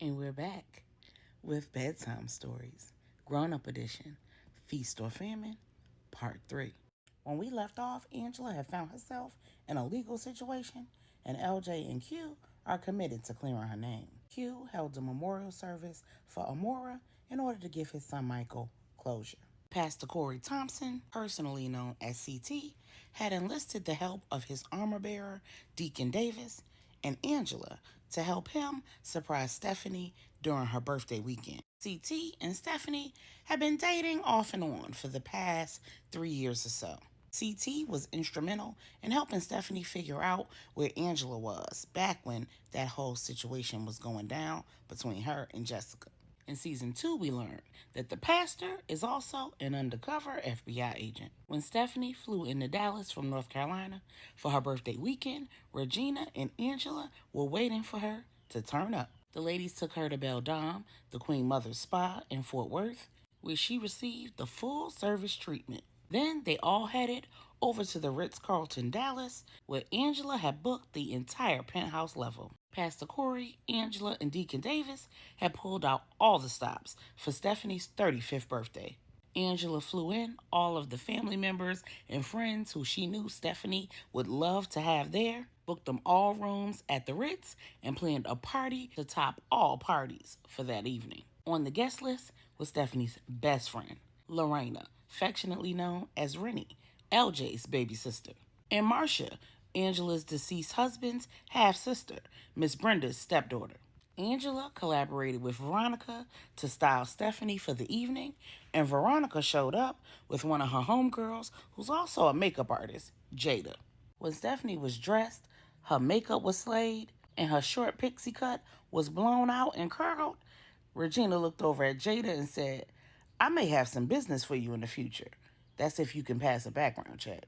And we're back with Bedtime Stories, Grownup Edition, Feast or Famine, Part 3. When we left off, Angela had found herself in a legal situation, and LJ and Q are committed to clearing her name. Q held a memorial service for Amoura in order to give his son Michael closure. Pastor Corey Thompson, personally known as CT, had enlisted the help of his armor bearer, Deacon Davis, and Angela to help him surprise Stephanie during her birthday weekend. CT and Stephanie had been dating off and on for the past 3 years or so. CT was instrumental in helping Stephanie figure out where Angela was back when that whole situation was going down between her and Jessica. In season 2, we learned that the pastor is also an undercover FBI agent. When Stephanie flew into Dallas from North Carolina for her birthday weekend, Regina and Angela were waiting for her to turn up. The ladies took her to Beldam, the Queen Mother's Spa in Fort Worth, where she received the full service treatment. Then they all headed over to the Ritz-Carlton Dallas, where Angela had booked the entire penthouse level. Pastor Corey, Angela, and Deacon Davis had pulled out all the stops for Stephanie's 35th birthday. Angela flew in all of the family members and friends who she knew Stephanie would love to have there, booked them all rooms at the Ritz, and planned a party to top all parties for that evening. On the guest list was Stephanie's best friend, Lorena, affectionately known as Rennie, LJ's baby sister, and Marcia, Angela's deceased husband's half-sister, Miss Brenda's stepdaughter. Angela collaborated with Veronica to style Stephanie for the evening, and Veronica showed up with one of her homegirls who's also a makeup artist, Jada. When Stephanie was dressed, her makeup was slayed, and her short pixie cut was blown out and curled, Regina looked over at Jada and said, "I may have some business for you in the future. That's if you can pass a background check."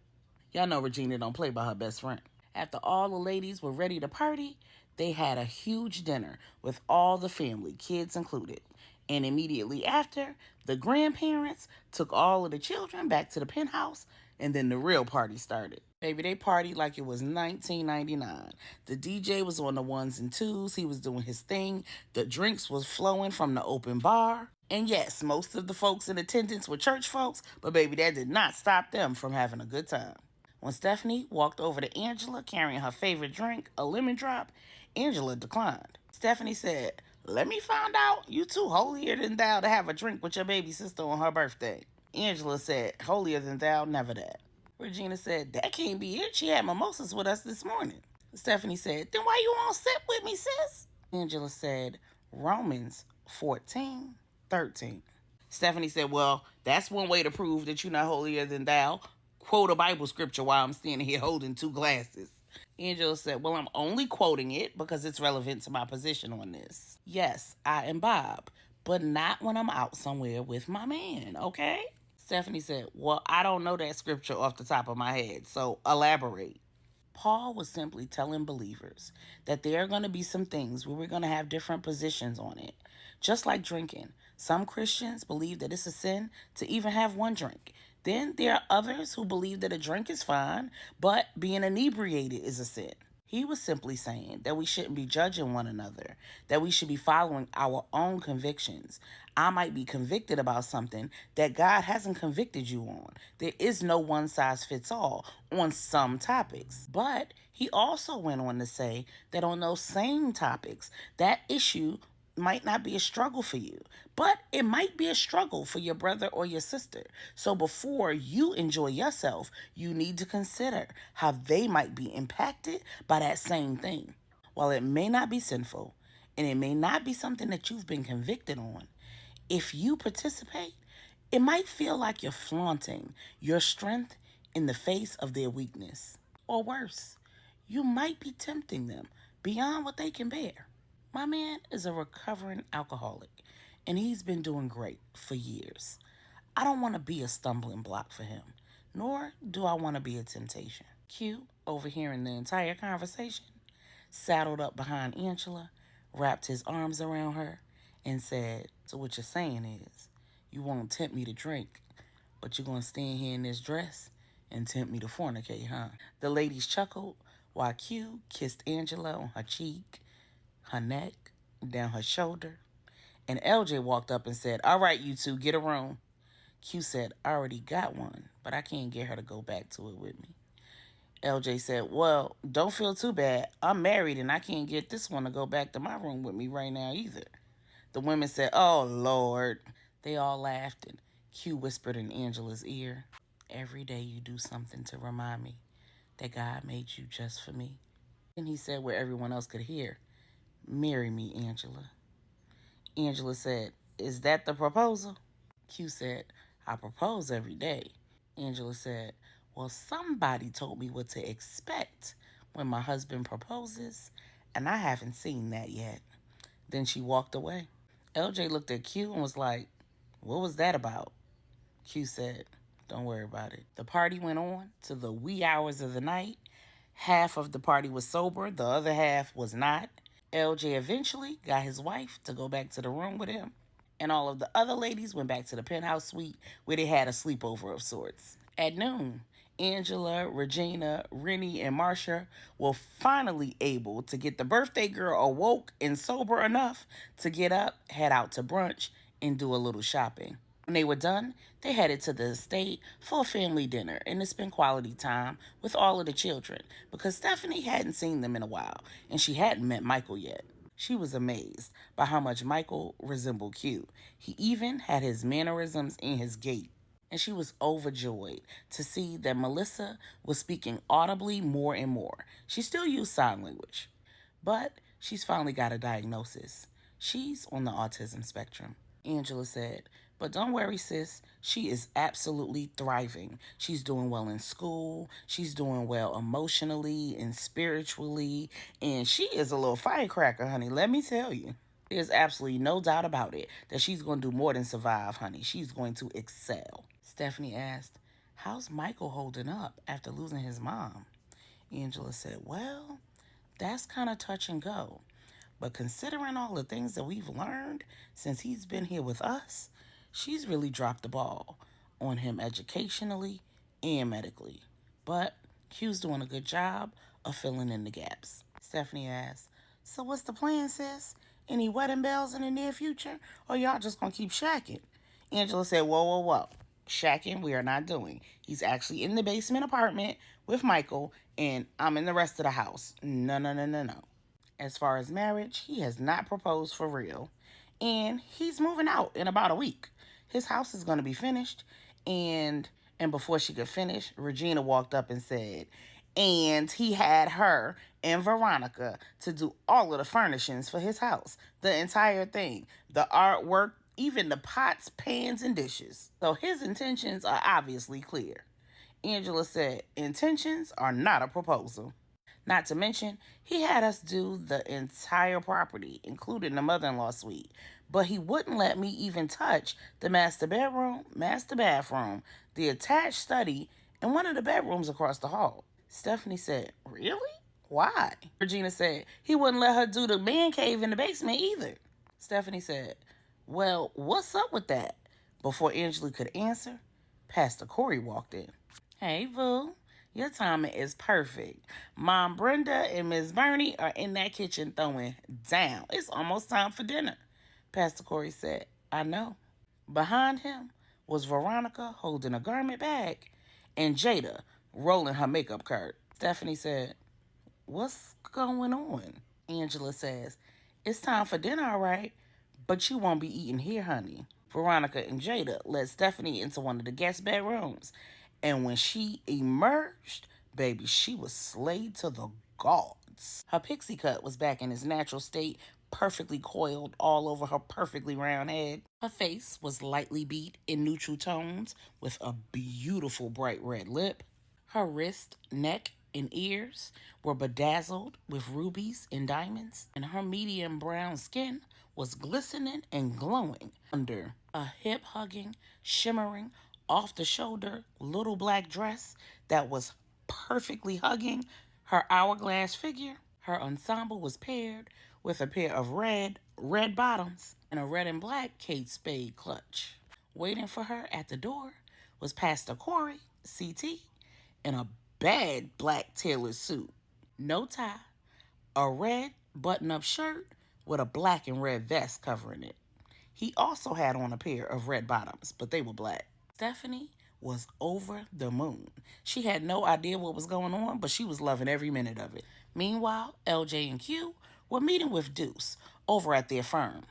Y'all know Regina don't play by her best friend. After all the ladies were ready to party, they had a huge dinner with all the family, kids included. And immediately after, the grandparents took all of the children back to the penthouse, and then the real party started. Baby, they partied like it was 1999. The DJ was on the ones and twos. He was doing his thing. The drinks was flowing from the open bar. And yes, most of the folks in attendance were church folks, but baby, that did not stop them from having a good time. When Stephanie walked over to Angela carrying her favorite drink, a lemon drop, Angela declined. Stephanie said, "Let me find out you too holier than thou to have a drink with your baby sister on her birthday." Angela said, "Holier than thou, never that." Regina said, "That can't be it. She had mimosas with us this morning." Stephanie said, "Then why you won't sit with me, sis?" Angela said, "Romans 14:13." Stephanie said, "Well, that's one way to prove that you're not holier than thou. Quote a Bible scripture while I'm standing here holding two glasses." Angela said, "Well, I'm only quoting it because it's relevant to my position on this. Yes, I am Bob, but not when I'm out somewhere with my man, okay?" Stephanie said, "Well, I don't know that scripture off the top of my head, so elaborate." Paul was simply telling believers that there are going to be some things where we're going to have different positions on it. Just like drinking. Some Christians believe that it's a sin to even have one drink. Then there are others who believe that a drink is fine, but being inebriated is a sin. He was simply saying that we shouldn't be judging one another, that we should be following our own convictions. I might be convicted about something that God hasn't convicted you on. There is no one size fits all on some topics. But he also went on to say that on those same topics, that issue might not be a struggle for you, but it might be a struggle for your brother or your sister. So before you enjoy yourself, you need to consider how they might be impacted by that same thing. While it may not be sinful and it may not be something that you've been convicted on, if you participate, it might feel like you're flaunting your strength in the face of their weakness. Or worse, you might be tempting them beyond what they can bear. My man is a recovering alcoholic, and he's been doing great for years. I don't want to be a stumbling block for him, nor do I want to be a temptation. Q, overhearing the entire conversation, saddled up behind Angela, wrapped his arms around her, and said, "So what you're saying is, you won't tempt me to drink, but you're going to stand here in this dress and tempt me to fornicate, huh?" The ladies chuckled while Q kissed Angela on her cheek, her neck, down her shoulder. And LJ walked up and said, "All right, you two, get a room." Q said, "I already got one, but I can't get her to go back to it with me." LJ said, "Well, don't feel too bad. I'm married and I can't get this one to go back to my room with me right now either." The women said, "Oh, Lord." They all laughed and Q whispered in Angela's ear, "Every day you do something to remind me that God made you just for me." And he said where everyone else could hear, "Marry me, Angela." Angela said, "Is that the proposal?" Q said, "I propose every day." Angela said, "Well, somebody told me what to expect when my husband proposes, and I haven't seen that yet." Then she walked away. LJ looked at Q and was like, "What was that about?" Q said, "Don't worry about it." The party went on to the wee hours of the night. Half of the party was sober, the other half was not. LJ eventually got his wife to go back to the room with him, and all of the other ladies went back to the penthouse suite where they had a sleepover of sorts. At noon, Angela, Regina, Rennie, and Marcia were finally able to get the birthday girl awoke and sober enough to get up, head out to brunch, and do a little shopping. When they were done, they headed to the estate for a family dinner and to spend quality time with all of the children because Stephanie hadn't seen them in a while and she hadn't met Michael yet. She was amazed by how much Michael resembled Q. He even had his mannerisms and his gait. And she was overjoyed to see that Melissa was speaking audibly more and more. She still used sign language, but she's finally got a diagnosis. She's on the autism spectrum. Angela said, "But don't worry, sis. She is absolutely thriving. She's doing well in school. She's doing well emotionally and spiritually. And she is a little firecracker, honey. Let me tell you." There's absolutely no doubt about it that she's going to do more than survive, honey. She's going to excel. Stephanie asked, "How's Michael holding up after losing his mom?" Angela said, "Well, that's kind of touch and go. But considering all the things that we've learned since he's been here with us, she's really dropped the ball on him educationally and medically. But Q's doing a good job of filling in the gaps." Stephanie asked, "So what's the plan, sis? Any wedding bells in the near future? Or y'all just gonna keep shacking?" Angela said, "Whoa, whoa, whoa. Shacking we are not doing. He's actually in the basement apartment with Michael, and I'm in the rest of the house. No, no, no, no, no. As far as marriage, he has not proposed for real. And he's moving out in about a week. His house is going to be finished. And before she could finish, Regina walked up and said, "And he had her and Veronica to do all of the furnishings for his house. The entire thing. The artwork, even the pots, pans, and dishes. So his intentions are obviously clear." Angela said, "Intentions are not a proposal." Not to mention, he had us do the entire property, including the mother-in-law suite. But he wouldn't let me even touch the master bedroom, master bathroom, the attached study, and one of the bedrooms across the hall. Stephanie said, "Really? Why?" Regina said, "He wouldn't let her do the man cave in the basement either." Stephanie said, "Well, what's up with that?" Before Angela could answer, Pastor Corey walked in. "Hey, Boo. Your timing is perfect. Mom Brenda and Miss Bernie are in that kitchen throwing down. It's almost time for dinner." Pastor Corey said, "I know." Behind him was Veronica holding a garment bag and Jada rolling her makeup cart. Stephanie said, "What's going on?" Angela says, "It's time for dinner, all right, but you won't be eating here, honey." Veronica and Jada led Stephanie into one of the guest bedrooms. And when she emerged, baby, she was slayed to the gods. Her pixie cut was back in its natural state, perfectly coiled all over her perfectly round head. Her face was lightly beat in neutral tones with a beautiful bright red lip. Her wrist, neck, and ears were bedazzled with rubies and diamonds, and her medium brown skin was glistening and glowing under a hip hugging, shimmering, off the shoulder little black dress that was perfectly hugging her hourglass figure. Her ensemble was paired with a pair of red bottoms and a red and black Kate Spade clutch. Waiting for her at the door was Pastor Corey, CT, in a bad black tailored suit, no tie, a red button up shirt with a black and red vest covering it. He also had on a pair of red bottoms, but they were black. Stephanie was over the moon. She had no idea what was going on, but she was loving every minute of it. Meanwhile, LJ and Q were meeting with Deuce over at their firm.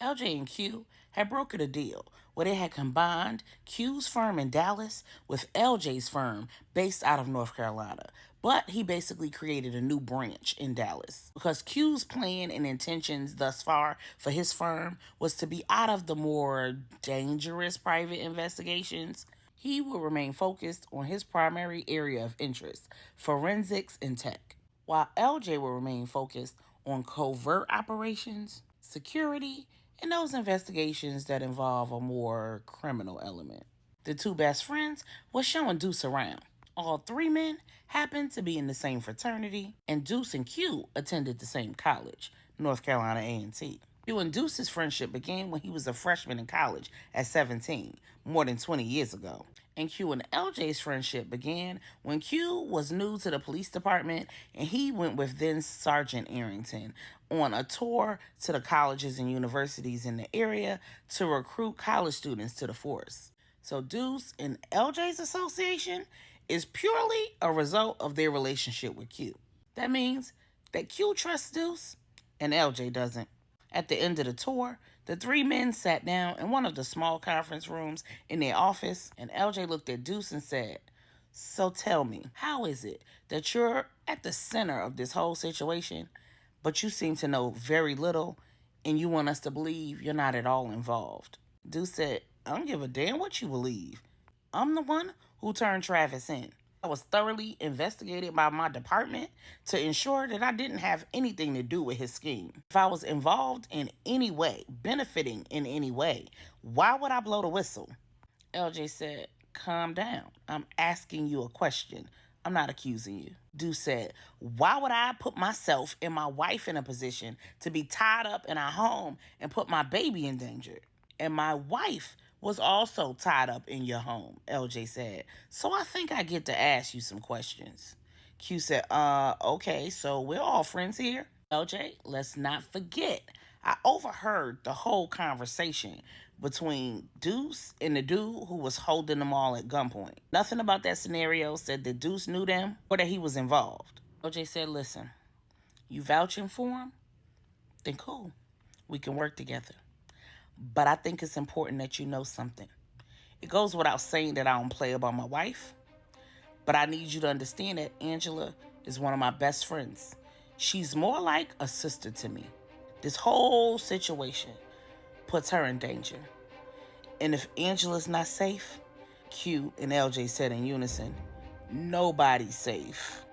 LJ and Q had brokered a deal where they had combined Q's firm in Dallas with LJ's firm based out of North Carolina. But he basically created a new branch in Dallas because Q's plan and intentions thus far for his firm was to be out of the more dangerous private investigations. He will remain focused on his primary area of interest, forensics and tech, while LJ will remain focused on covert operations, security, and those investigations that involve a more criminal element. The two best friends were showing Deuce around. All three men happened to be in the same fraternity, and Deuce and Q attended the same college, North Carolina A&T. Q and Deuce's friendship began when he was a freshman in college at 17, more than 20 years ago. And Q and LJ's friendship began when Q was new to the police department and he went with then Sergeant Arrington on a tour to the colleges and universities in the area to recruit college students to the force. So Deuce and LJ's association is purely a result of their relationship with Q. That means that Q trusts Deuce and LJ doesn't. At the end of the tour, the three men sat down in one of the small conference rooms in their office, and LJ looked at Deuce and said, "So tell me, how is it that you're at the center of this whole situation, but you seem to know very little, and you want us to believe you're not at all involved?" Deuce said, "I don't give a damn what you believe. I'm the one who turned Travis in. I was thoroughly investigated by my department to ensure that I didn't have anything to do with his scheme. If I was involved in any way, benefiting in any way, why would I blow the whistle?" LJ said, "Calm down. I'm asking you a question. I'm not accusing you." Deuce said, "Why would I put myself and my wife in a position to be tied up in our home and put my baby in danger? And my wife was also tied up in your home," LJ said. "So I think I get to ask you some questions." Q said, okay, so we're all friends here?" "LJ, let's not forget, I overheard the whole conversation between Deuce and the dude who was holding them all at gunpoint. Nothing about that scenario said that Deuce knew them or that he was involved." LJ said, "Listen, you vouching for him? Then cool. We can work together. But I think it's important that you know something. It goes without saying that I don't play about my wife, but I need you to understand that Angela is one of my best friends. She's more like a sister to me. This whole situation puts her in danger. And if Angela's not safe," Q and LJ said in unison, "nobody's safe."